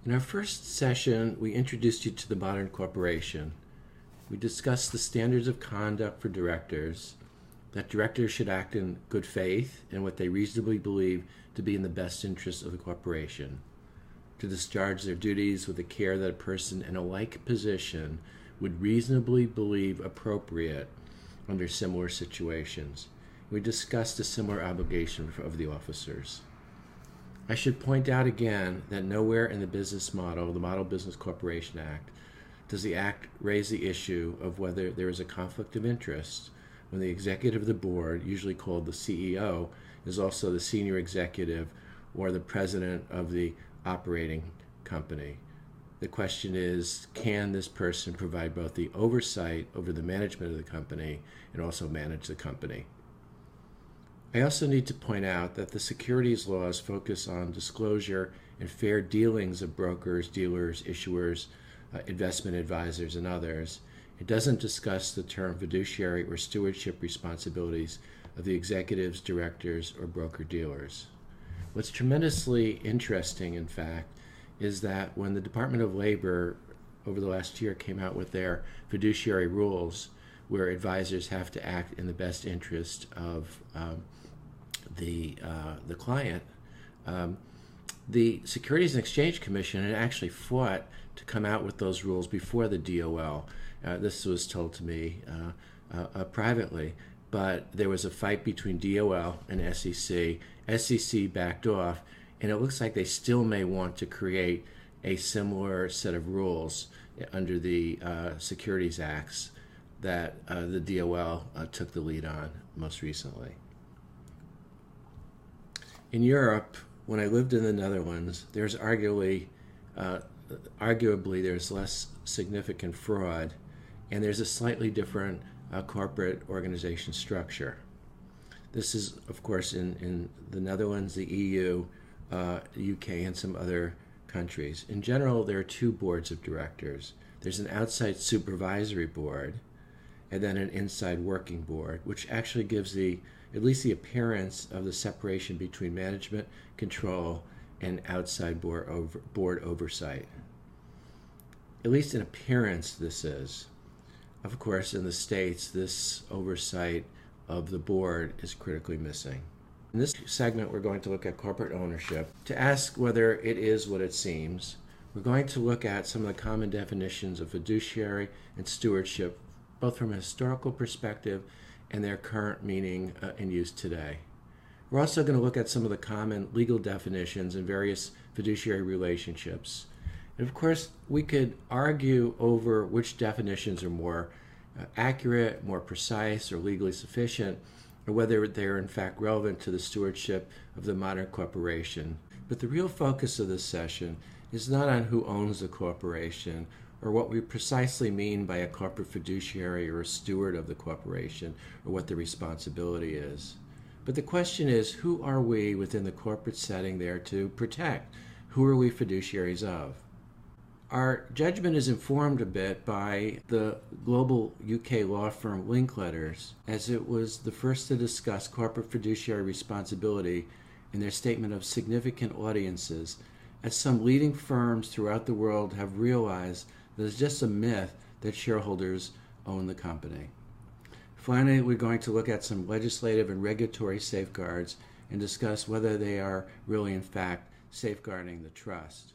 In our first session, we introduced you to the modern corporation. We discussed the standards of conduct for directors, that directors should act in good faith and what they reasonably believe to be in the best interest of the corporation, to discharge their duties with the care that a person in a like position would reasonably believe appropriate under similar situations. We discussed a similar obligation of the officers. I should point out again that nowhere in the business model, the Model Business Corporation Act, does the Act raise the issue of whether there is a conflict of interest when the executive of the board, usually called the CEO, is also the senior executive or the president of the operating company. The question is, can this person provide both the oversight over the management of the company and also manage the company? I also need to point out that the securities laws focus on disclosure and fair dealings of brokers, dealers, issuers, investment advisors, and others. It doesn't discuss the term fiduciary or stewardship responsibilities of the executives, directors, or broker-dealers. What's tremendously interesting, in fact, is that when the Department of Labor over the last year came out with their fiduciary rules, where advisors have to act in the best interest of the client, the Securities and Exchange Commission had actually fought to come out with those rules before the DOL. This was told to me privately, but there was a fight between DOL and SEC. SEC backed off, and it looks like they still may want to create a similar set of rules under the Securities Acts that the DOL took the lead on most recently. In Europe, when I lived in the Netherlands, there's arguably there's less significant fraud, and there's a slightly different corporate organization structure. This is, of course, in the Netherlands, the EU, UK, and some other countries. In general, there are two boards of directors. There's an outside supervisory board, and then an inside working board, which actually gives at least the appearance of the separation between management control and outside board oversight. At least in appearance, this is. Of course, in the States, this oversight of the board is critically missing. In this segment, we're going to look at corporate ownership. To ask whether it is what it seems, we're going to look at some of the common definitions of fiduciary and stewardship, both from a historical perspective and their current meaning in use today. We're also going to look at some of the common legal definitions in various fiduciary relationships. And of course, we could argue over which definitions are more accurate, more precise, or legally sufficient, or whether they're in fact relevant to the stewardship of the modern corporation. But the real focus of this session is not on who owns the corporation or what we precisely mean by a corporate fiduciary or a steward of the corporation, or what the responsibility is. But the question is, who are we within the corporate setting there to protect? Who are we fiduciaries of? Our judgment is informed a bit by the global UK law firm Linkletters, as it was the first to discuss corporate fiduciary responsibility in their statement of significant audiences, as some leading firms throughout the world have realized that it's just a myth that shareholders own the company. Finally, we're going to look at some legislative and regulatory safeguards and discuss whether they are really, in fact, safeguarding the trust.